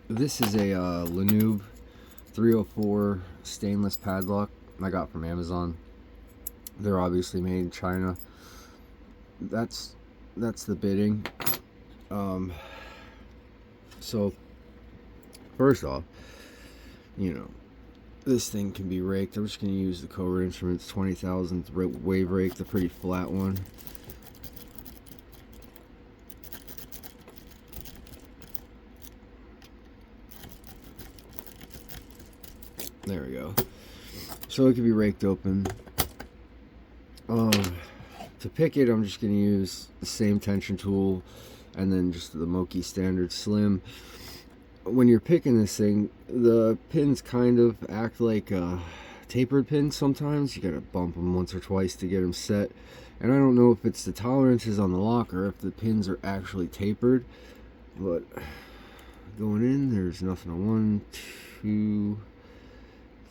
This is a lanube 304 stainless padlock I got from Amazon. They're obviously made in China. That's the bidding. So first off, you know, this thing can be raked. I'm just going to use the Cobra Instruments 20,000th wave rake, the pretty flat one. There we go. So it can be raked open. To pick it, I'm just going to use the same tension tool and then just the Moki standard slim. When you're picking this thing, the pins kind of act like tapered pins sometimes. You gotta bump them once or twice to get them set. And I don't know if it's the tolerances on the lock or if the pins are actually tapered. But going in, there's nothing on 1, 2,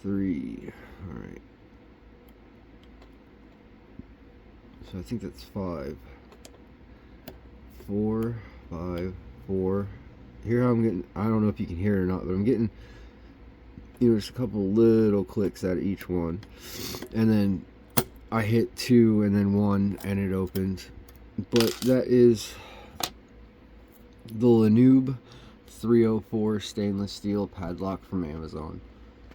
3. Alright. So I think that's 5. 4, 5, 4. Here I'm getting, I don't know if you can hear it or not, but I'm getting, you know, just a couple little clicks out of each one. And then I hit 2 and then 1 and it opened. But that is the lanube 304 stainless steel padlock from Amazon.